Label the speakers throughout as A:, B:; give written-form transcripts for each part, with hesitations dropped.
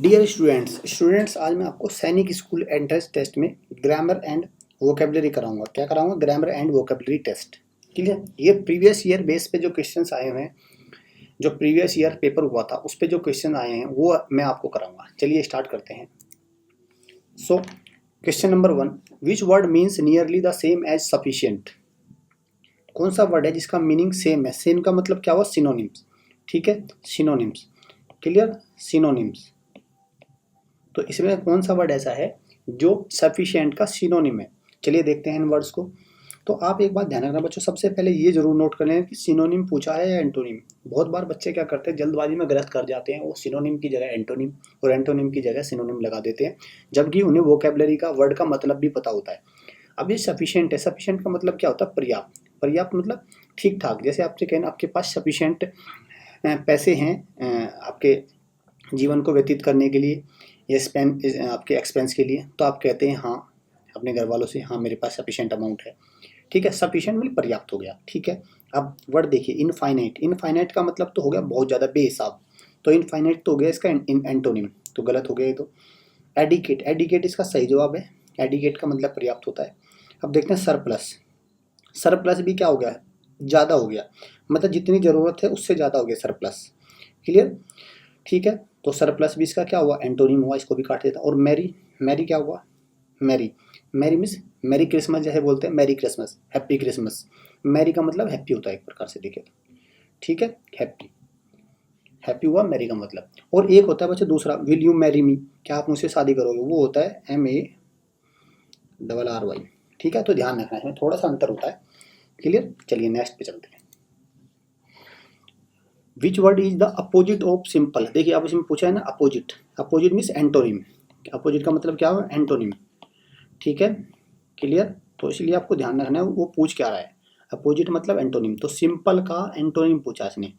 A: Dear students आज मैं आपको सैनिक स्कूल एंट्रेंस टेस्ट में ग्रामर एंड वोकेबलरी कराऊंगा। क्या कराऊंगा? Grammar and vocabulary test. ठीक है, ये प्रीवियस ईयर बेस पे जो क्वेश्चंस आए हुए हैं, जो प्रीवियस ईयर पेपर हुआ था उस पे जो क्वेश्चन आए हैं वो मैं आपको कराऊंगा। चलिए स्टार्ट करते हैं। So question number 1, which word means nearly the same as sufficient. कौन सा वर्ड है जिसका मीनिंग सेम है? सेम का मतलब क्या हुआ? सिनोनिम्स। ठीक है, सिनोनिम्स। Clear, synonyms. तो इसमें कौन सा वर्ड ऐसा है जो सफिशिएंट का सिनोनिम है? चलिए देखते हैं इन वर्ड्स को। तो आप एक बात ध्यान रखना बच्चों, सबसे पहले ये जरूर नोट कर लें कि सिनोनिम पूछा है या एंटोनिम। बहुत बार बच्चे क्या करते हैं, जल्दबाजी में गलत कर जाते हैं, वो सिनोनिम की जगह एंटोनिम और एंटोनिम की जगह सिनोनिम लगा देते हैं, जबकि उन्हें वोकेबलरी का वर्ड का मतलब भी पता होता है। अब ये सफिशिएंट है, सफिशिएंट का मतलब क्या होता है? पर्याप्त। पर्याप्त मतलब ठीक ठाक। जैसे आपसे कहना आपके पास सफिशिएंट पैसे हैं आपके जीवन को व्यतीत करने के लिए या आपके एक्सपेंस के लिए, तो आप कहते हैं हाँ अपने घर वालों से, हाँ मेरे पास सफिशिएंट अमाउंट है। ठीक है, सफिशिएंट मतलब पर्याप्त हो गया। ठीक है, अब वर्ड देखिए इनफाइनाइट। इनफाइनाइट का मतलब तो हो गया बहुत ज़्यादा, बेहिसाब। तो इनफाइनाइट तो हो गया इसका एंटोनिम, तो गलत हो गया ये तो। एडिकेट, एडिकेट इसका सही जवाब है। एडिकेट का मतलब पर्याप्त होता है। अब देखते हैं सरप्लस। सरप्लस भी क्या हो गया? ज़्यादा हो गया, मतलब जितनी ज़रूरत है उससे ज़्यादा हो गया सरप्लस। क्लियर? ठीक है, तो सरप्लस भी इसका क्या हुआ? एंटोनिम हुआ, इसको भी काट देता। और मैरी, मैरी क्या हुआ? Merry, merry means merry Christmas जैसे बोलते हैं, merry Christmas, happy Christmas. Merry का मतलब हैप्पी होता है एक प्रकार से देखे तो। ठीक है, हैप्पी, हैप्पी हुआ मैरी का मतलब। और एक होता है बच्चे दूसरा, विल यू मैरी मी, क्या आप मुझसे शादी करोगे, वो होता है MARRY। ठीक है, तो ध्यान रखना है, इसमें थोड़ा सा अंतर होता है। क्लियर? चलिए नेक्स्ट पे चलते हैं। Which word is the opposite of simple. देखिए अब इसमें पूछा है ना opposite, opposite means antonym. Opposite का मतलब क्या हुआ? एंटोनिम। ठीक है, क्लियर? तो इसलिए आपको ध्यान रखना है वो पूछ क्या रहा है। अपोजिट मतलब एंटोनिम, तो सिंपल का एंटोनिम पूछा इसने।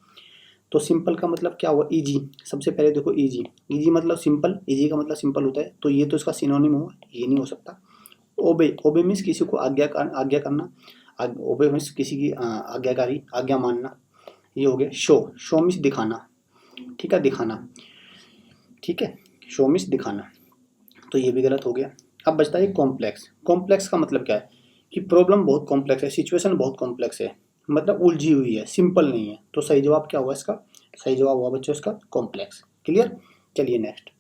A: तो सिंपल का मतलब क्या हुआ? इजी। सबसे पहले देखो इजी, इजी मतलब सिंपल, इजी का मतलब सिंपल होता है, तो ये तो इसका सिनोनिम हुआ, ये नहीं हो सकता। ओबे, ओबे मीन्स किसी को आज्ञा करना। ओबे मीन्स किसी की आज्ञाकारी, आज्ञा मानना, ये हो गया। शो, शो मीन्स दिखाना। ठीक है, दिखाना। ठीक है, शो मीन्स दिखाना, तो ये भी गलत हो गया। अब बचता है कॉम्प्लेक्स। कॉम्प्लेक्स का मतलब क्या है कि प्रॉब्लम बहुत कॉम्प्लेक्स है, सिचुएशन बहुत कॉम्प्लेक्स है, मतलब उलझी हुई है, सिंपल नहीं है। तो सही जवाब क्या हुआ इसका? सही जवाब हुआ बच्चों इसका कॉम्प्लेक्स। क्लियर? चलिए नेक्स्ट।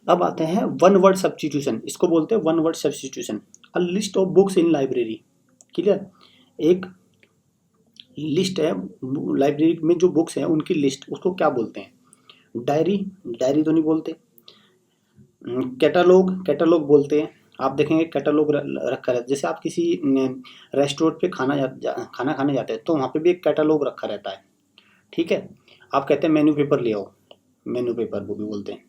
A: अब आते हैं वन वर्ड सब्स्टिट्यूशन, इसको बोलते हैं one word substitution. A list of books in library. Clear? एक लिस्ट है लाइब्रेरी में, जो बुक्स हैं उनकी लिस्ट, उसको क्या बोलते हैं? डायरी, डायरी तो नहीं बोलते। कैटलॉग, कैटलॉग बोलते हैं। आप देखेंगे कैटलॉग रखा रहता है, जैसे आप किसी रेस्टोरेंट पे खाना खाने जाते हैं तो वहाँ पे भी एक कैटलॉग रखा रहता है। ठीक है, आप कहते हैं मेन्यू पेपर ले आओ, मेन्यू पेपर वो भी बोलते हैं।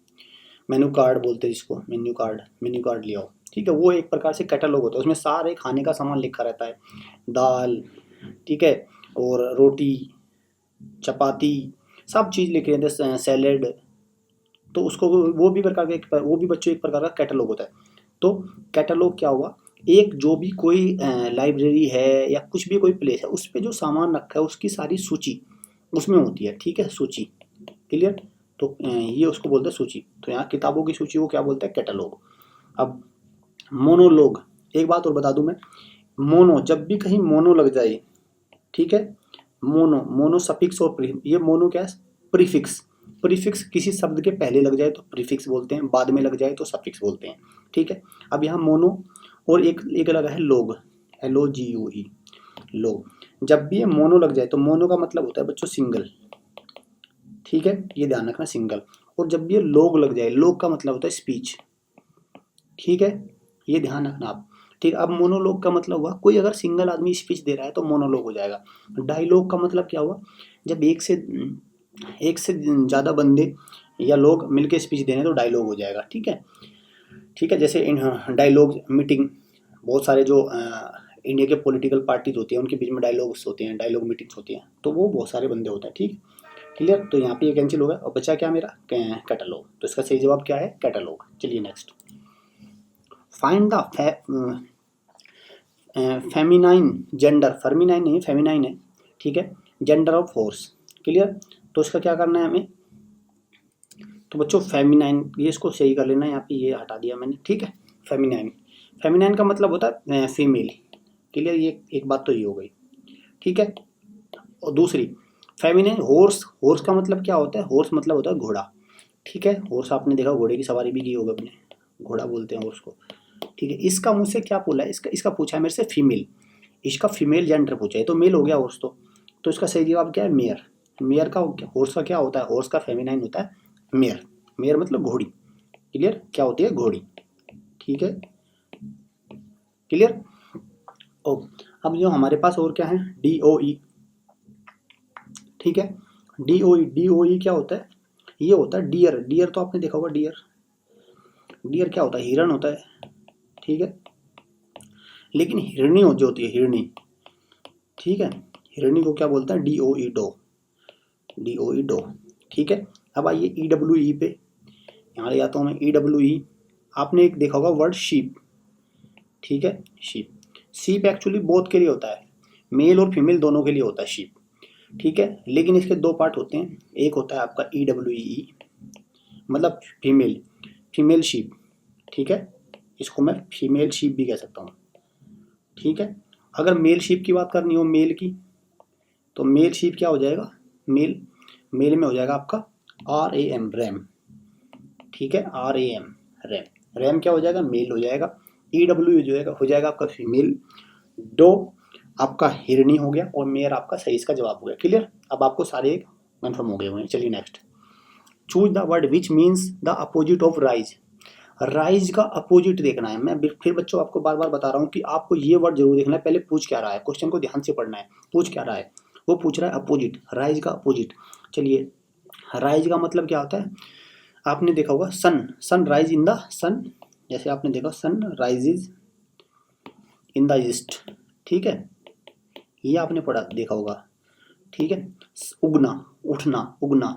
A: मेन्यू कार्ड बोलते हैं जिसको, मेन्यू कार्ड, मेन्यू कार्ड ले आओ। ठीक है, वो एक प्रकार से कैटलॉग होता है, उसमें सारे खाने का सामान लिखा रहता है, दाल, ठीक है, और रोटी, चपाती, सब चीज़ लिखे रहते हैं, सैलेड। तो उसको वो भी प्रकार का, वो भी बच्चों एक प्रकार का कैटलॉग होता है। तो कैटलॉग क्या हुआ? एक जो भी कोई लाइब्रेरी है या कुछ भी कोई प्लेस है, उस पर जो सामान रखा है उसकी सारी सूची उसमें होती है। ठीक है, सूची। क्लियर? तो ये उसको बोलते हैं सूची। तो यहाँ किताबों की सूची को क्या बोलते हैं? कैटलॉग। अब मोनोलॉग, एक बात और बता दूं मैं, मोनो, जब भी कहीं मोनो लग जाए, ठीक है, मोनो, मोनो सफिक्स और ये मोनो क्या है? प्रीफिक्स। प्रीफिक्स किसी शब्द के पहले लग जाए तो प्रीफिक्स बोलते हैं, बाद में लग जाए तो सफिक्स बोलते हैं। ठीक है, अब यहाँ मोनो और एक लगा है लोग, LOGUE, लोग। जब भी ये मोनो लग जाए तो मोनो का मतलब होता है बच्चों सिंगल। ठीक है, ये ध्यान रखना, सिंगल। और जब भी ये लोग लग जाए, लोग का मतलब होता है स्पीच। ठीक है, ये ध्यान रखना आप। ठीक, अब मोनोलॉग का मतलब हुआ कोई अगर सिंगल आदमी स्पीच दे रहा है तो मोनोलॉग हो जाएगा। डायलॉग का मतलब क्या हुआ? जब एक से ज़्यादा बंदे या लोग मिलके स्पीच दे रहे हैं तो डायलॉग हो जाएगा। ठीक है, ठीक है, जैसे इन डायलॉग मीटिंग, बहुत सारे जो इंडिया के पॉलिटिकल पार्टीज होती हैं उनके बीच में डायलॉग्स होते हैं, डायलॉग मीटिंग्स होती हैं, तो वो बहुत सारे बंदे होते हैं। ठीक, क्लियर? तो यहाँ पे ये कैंसिल होगा और बचा क्या मेरा? कैटलॉग। तो इसका सही जवाब क्या है? कैटलॉग। चलिए next. Find the feminine gender, feminine नहीं, फेमिनाइन है। ठीक है, जेंडर ऑफ हॉर्स। क्लियर? तो इसका क्या करना है हमें? तो बच्चों फेमिनाइन, ये इसको सही कर लेना, यहाँ पे ये हटा दिया मैंने, ठीक है। फेमिनाइन, फेमिनाइन का मतलब होता है फीमेल। क्लियर, ये एक बात तो ये हो गई, ठीक है। और दूसरी फेमिनाइन हॉर्स, हॉर्स का मतलब क्या होता है, हॉर्स मतलब होता है घोड़ा, ठीक है। हॉर्स आपने देखा, घोड़े की सवारी भी की होगी अपने, घोड़ा बोलते हैं हॉर्स को, ठीक है। इसका मुझसे क्या बोला है, इसका पूछा है मेरे से फीमेल, इसका फीमेल जेंडर पूछा है, तो मेल हो गया हॉर्स तो इसका सही जवाब क्या है, मेयर। मेयर का, हॉर्स का क्या होता है, हॉर्स का फेमिनाइन होता है मेयर। मेयर मतलब घोड़ी। क्लियर, क्या होती है, घोड़ी, ठीक है। क्लियर। ओ, अब जो हमारे पास और क्या है, DOE, ठीक है। DOE क्या होता है, ये होता है डियर। डियर तो आपने देखा होगा, डियर, डियर क्या होता है, हिरण होता है, ठीक है। लेकिन हिरणी जो होती है, हिरणी, ठीक है, हिरणी को क्या बोलता है, DOE, डो, DOE डो, ठीक है। अब आइए EWE पे, यहाँ ले जाता हूँ मैं EWE। आपने एक देखा होगा वर्ड शीप, ठीक है, शीप। शीप एक्चुअली बोथ के लिए होता है, मेल और फीमेल दोनों के लिए होता है शीप, ठीक है। लेकिन इसके दो पार्ट होते हैं, एक होता है आपका EWE मतलब फीमेल, फीमेल शीप, ठीक है। इसको मैं फीमेल शीप भी कह सकता हूँ, ठीक है। अगर मेल शीप की बात करनी हो, मेल की, तो मेल शीप क्या हो जाएगा, मेल, मेल में हो जाएगा आपका RAM, रैम, ठीक है, RAM, रैम। रैम क्या हो जाएगा, मेल हो जाएगा। EWE हो जाएगा आपका फीमेल। डो आपका हिरणी हो गया, और मेयर आपका सही इसका जवाब हो गया। क्लियर, अब आपको सारे कंफर्म हो गए हुए हैं। चलिए next, choose the word which means the opposite of rise. Rise का अपोजिट देखना है। मैं फिर बच्चों आपको बार बार बता रहा हूँ कि आपको ये वर्ड जरूर देखना है, पहले पूछ क्या रहा है, क्वेश्चन को ध्यान से पढ़ना है। पूछ क्या रहा है, वो पूछ रहा है अपोजिट, राइज का अपोजिट। चलिए, राइज का मतलब क्या होता है, आपने देखा होगा सन, सन राइज इन द सन, जैसे आपने देखा sun rises in the east, ठीक है, ये आपने पढ़ा देखा होगा, ठीक है। उगना, उठना, उगना,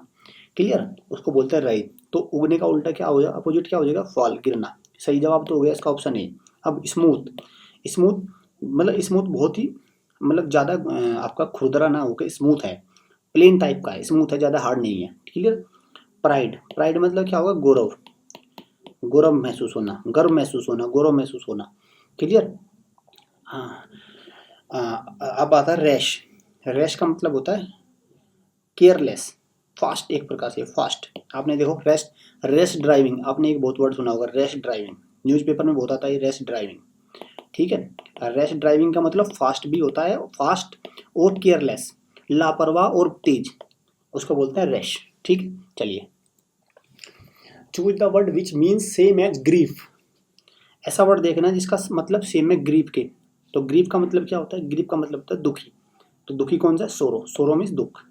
A: क्लियर, उसको बोलते हैं राइज। तो उगने का उल्टा क्या हो जाएगा, अपोजिट क्या हो जाएगा, फॉल, गिरना। सही जवाब तो हो गया इसका ऑप्शन ए। अब स्मूथ, स्मूथ मतलब स्मूथ बहुत ही मतलब ज़्यादा आपका खुरदरा ना होकर स्मूथ है, प्लेन टाइप का है, स्मूथ है, ज़्यादा हार्ड नहीं है, क्लियर। प्राइड, प्राइड मतलब क्या होगा, गौरव, गौरव महसूस होना, गर्व महसूस होना, गौरव महसूस होना, क्लियर। हाँ, अब आता है रैश। रैश का मतलब होता है केयरलेस, फास्ट, एक प्रकार से फास्ट। आपने देखो रेस्ट, रेस्ट ड्राइविंग, आपने एक बहुत वर्ड सुना होगा, रेस्ट ड्राइविंग, न्यूज़पेपर में बहुत आता है रेस्ट ड्राइविंग, ठीक है। रेस्ट ड्राइविंग का मतलब फास्ट भी होता है, फास्ट और केयरलेस, लापरवाह और तेज, उसको बोलते हैं रैश, ठीक। चलिए, choose the word which means same as grief. ऐसा वर्ड देखना जिसका मतलब सेम है ग्रीफ के। तो ग्रीफ का मतलब क्या होता है, ग्रीफ का मतलब होता है दुखी। तो दुखी कौन सा है, सोरो, सोरो मीन्स दुख,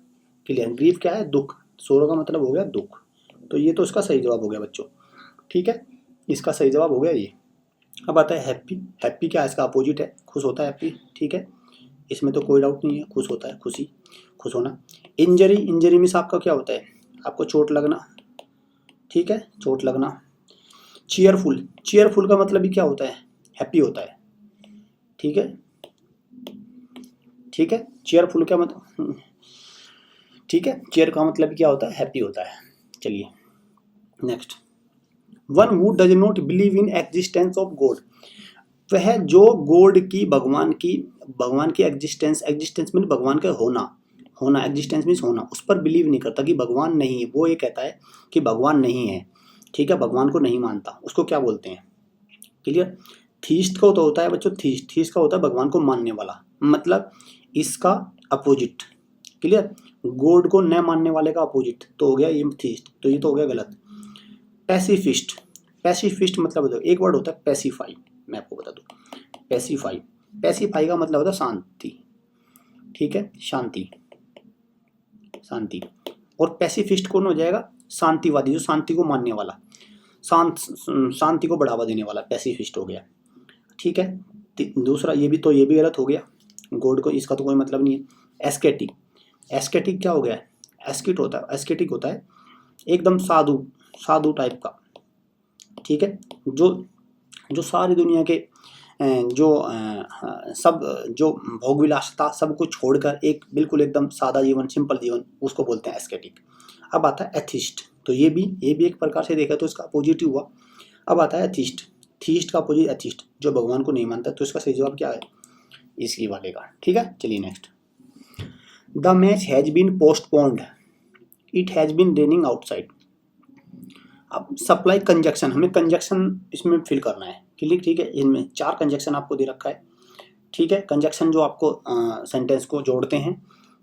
A: क्लियर। ग्रीफ क्या है, दुख, सोरो का मतलब हो गया दुख। तो ये तो इसका सही जवाब हो गया बच्चों, ठीक है, इसका सही जवाब हो गया ये। अब आता है हैप्पी। हैप्पी क्या है, इसका अपोजिट है, खुश होता है हैप्पी, ठीक है, इसमें तो कोई डाउट नहीं है, खुश होता है, खुशी, खुश होना। इंजरी, इंजरी मीन्स आपका क्या होता है, आपको चोट लगना, ठीक है, चोट लगना। चीयरफुल, चीयरफुल का मतलब भी क्या होता है, हैप्पी होता है, ठीक है, ठीक है। चीयरफुल का मतलब, ठीक है, चीयर का मतलब क्या होता है, हैप्पी होता है। चलिए next, one who does not believe in existence of God. वह जो गॉड की, भगवान की एग्जिस्टेंस, एग्जिस्टेंस मीन भगवान का होना, होना, एग्जिस्टेंस मीन्स होना, उस पर बिलीव नहीं करता कि भगवान नहीं है, वो ये कहता है कि भगवान नहीं है, ठीक है, भगवान को नहीं मानता, उसको क्या बोलते हैं, क्लियर। थीस्ट का तो होता है बच्चों, थीस्ट, थीस्ट का होता है भगवान को मानने वाला, मतलब इसका अपोजिट, क्लियर। गॉड को न मानने वाले का अपोजिट तो हो गया ये थीस्ट, तो ये तो हो गया गलत। पैसिफिस्ट, पैसिफिस्ट मतलब बताओ, एक वर्ड होता है पैसिफाई, मैं आपको बता दूं, पैसिफाई, पैसिफाई का मतलब होता है शांति, ठीक है, शांति, शांति। और पैसिफिस्ट कौन हो जाएगा, शांतिवादी, जो शांति को मानने वाला, शांति को बढ़ावा देने वाला, पैसिफिस्ट हो गया, ठीक है। दूसरा ये भी, तो ये भी गलत हो गया, गॉड को इसका तो कोई मतलब नहीं है। एस्केटिक, एस्केटिक क्या हो गया, एस्केट होता है, एस्केटिक होता है एकदम साधु, साधु टाइप का, ठीक है, जो सारी दुनिया के सब जो भोग विलासता सब कुछ छोड़कर एक बिल्कुल एकदम सादा जीवन, सिंपल जीवन, उसको बोलते हैं एस्केटिक। अब आता है एथिस्ट। तो ये भी एक प्रकार से देखा तो इसका अपोजिट ही हुआ। अब आता है एथिस्ट, थीस्ट का अपोजिट एथिस्ट, जो भगवान को नहीं मानता, तो इसका सही जवाब क्या है, इसी वाले का। ठीक है, चलिए next. The match has been postponed, it has been raining outside. अब सप्लाई कंजक्शन, हमें कंजक्शन इसमें फिल करना है क्लियर। ठीक है, इनमें 4 कंजक्शन आपको दे रखा है। ठीक है, कंजक्शन जो आपको सेंटेंस को जोड़ते हैं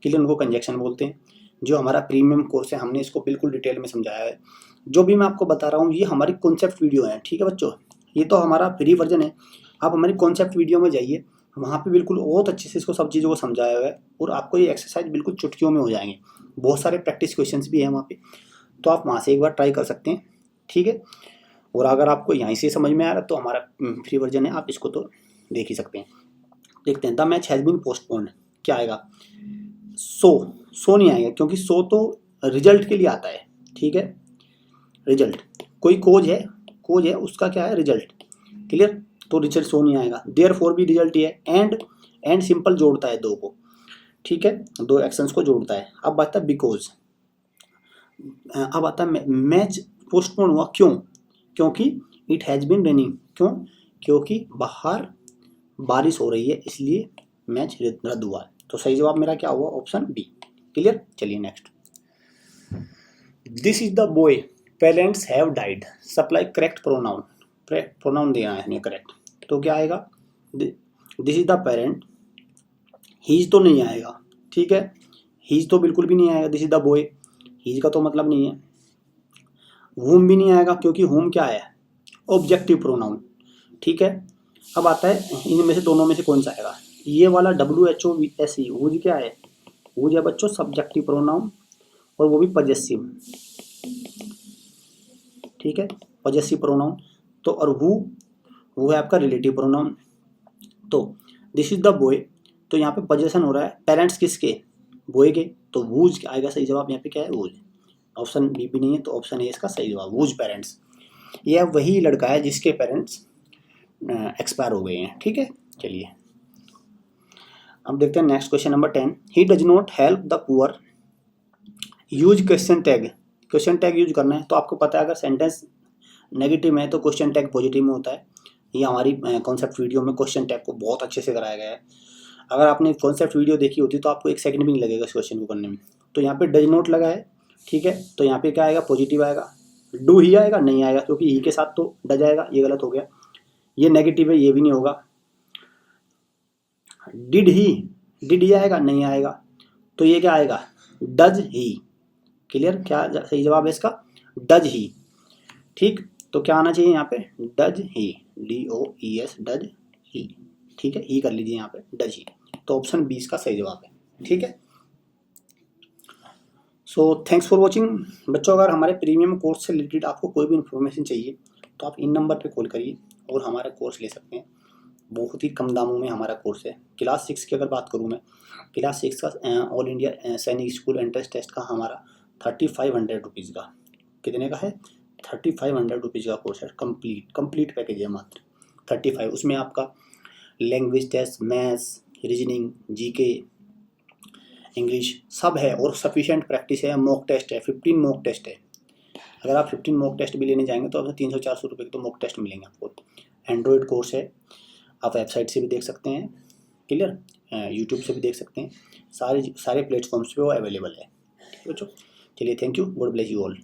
A: क्लियर, उनको कंजक्शन बोलते हैं। जो हमारा प्रीमियम कोर्स है हमने इसको बिल्कुल डिटेल में समझाया है। जो भी मैं आपको बता रहा हूँ ये हमारी कॉन्सेप्ट वीडियो है। ठीक है बच्चों, ये तो हमारा फ्री वर्जन है, आप हमारी कॉन्सेप्ट वीडियो में जाइए, वहाँ पे बिल्कुल बहुत अच्छे से इसको सब चीज़ों को समझाया हुआ है, और आपको ये एक्सरसाइज बिल्कुल चुटकियों में हो जाएंगे। बहुत सारे प्रैक्टिस क्वेश्चंस भी हैं वहाँ पे, तो आप वहाँ से एक बार ट्राई कर सकते हैं। ठीक है, और अगर आपको यहीं से समझ में आ रहा है तो हमारा फ्री वर्जन है, आप इसको तो देख ही सकते हैं। देखते हैं, the match has been postponed क्या आएगा, सो नहीं आएगा, क्योंकि सो तो रिजल्ट के लिए आता है। ठीक है, रिजल्ट, कोई कोज है उसका क्या है, रिजल्ट क्लियर, तो रिजल्ट सो नहीं आएगा। देयरफॉर भी रिजल्ट ही है। एंड सिंपल जोड़ता है दो को। ठीक है, दो एक्शंस को जोड़ता है। अब आता है बिकॉज, अब आता है मैच पोस्टपोन हुआ क्यों, क्योंकि इट हैज़ बीन रेनिंग, क्यों, क्योंकि बाहर बारिश हो रही है इसलिए मैच रद्द हुआ है। तो सही जवाब मेरा क्या हुआ, ऑप्शन बी क्लियर। चलिए next. This is the boy, parents have died, supply correct pronoun, pronoun देना है हमें करेक्ट, तो क्या आएगा, this is the parent, his तो नहीं आएगा। ठीक है, हीज तो बिल्कुल भी नहीं आएगा, this is the boy, his का तो मतलब नहीं है। whom भी नहीं आएगा, क्योंकि whom क्या है, ऑब्जेक्टिव प्रोनाउन। ठीक है, अब आता है इनमें से दोनों में से कौन सा आएगा, ये वाला WHOSE, whose क्या है, whose है बच्चों सब्जेक्टिव प्रोनाउन, और वो भी पजेसिव। ठीक है, पजेसिव प्रोनाउन, तो और वो है आपका रिलेटिव प्रोनाउन। तो दिस इज द बॉय, तो यहाँ पे पजेशन हो रहा है, पेरेंट्स किसके, बॉय के, तो वूज आएगा सही जवाब यहाँ पे क्या है, वूज। ऑप्शन बी भी नहीं है, तो ऑप्शन ए इसका सही जवाब, वूज पेरेंट्स। यह वही लड़का है जिसके पेरेंट्स एक्सपायर हो गए हैं। ठीक है, चलिए अब देखते हैं next question number 10। He does not help the poor, use question tag, question tag use करना है। तो आपको पता है अगर सेंटेंस नेगेटिव में है तो क्वेश्चन टैग पॉजिटिव में होता है। ये हमारी कॉन्सेप्ट वीडियो में क्वेश्चन टैग को बहुत अच्छे से कराया गया है। अगर आपने कॉन्सेप्ट वीडियो देखी होती तो आपको 1 सेकंड भी नहीं लगेगा इस क्वेश्चन को करने में। तो यहाँ पे डज नॉट लगा है। ठीक है, तो यहाँ पे क्या आएगा, पॉजिटिव आएगा। डू ही आएगा, नहीं आएगा, क्योंकि ही के साथ तो डज आएगा, ये गलत हो गया। ये नेगेटिव है, ये भी नहीं होगा। डिड ही आएगा, नहीं आएगा, तो ये क्या आएगा, डज ही क्लियर। क्या सही जवाब है इसका, डज ही। ठीक, तो क्या आना चाहिए यहाँ पे, does he, DOES does he. ठीक है, ही कर लीजिए यहाँ पे, डज ही, तो ऑप्शन 20 का सही जवाब है। ठीक है, सो थैंक्स फॉर वॉचिंग बच्चों। अगर हमारे प्रीमियम कोर्स से रिलेटेड आपको कोई भी इन्फॉर्मेशन चाहिए तो आप इन नंबर पे कॉल करिए और हमारा कोर्स ले सकते हैं। बहुत ही कम दामों में हमारा कोर्स है। क्लास 6 की अगर बात करूँ मैं, क्लास 6 का ऑल इंडिया सैनिक स्कूल एंट्रेंस टेस्ट का हमारा 3500 रुपीज़ का, कितने का है, 3500 रुपीज़ का कोर्स है। कंप्लीट पैकेज है मात्र 35। उसमें आपका language test, maths, reasoning, GK, English सब है, और सफिशिएंट प्रैक्टिस है। मॉक टेस्ट है, 15 मॉक टेस्ट है। अगर आप 15 मॉक टेस्ट भी लेने जाएंगे तो आपको 300-400 रुपये के तो मॉक टेस्ट मिलेंगे आपको। एंड्रॉयड कोर्स है, आप वेबसाइट से भी देख सकते हैं क्लियर, यूट्यूब से भी देख सकते हैं, सारे प्लेटफॉर्म्स पे वो अवेलेबल है। ठीक है बच्चों, चलिए thank you, God bless you all.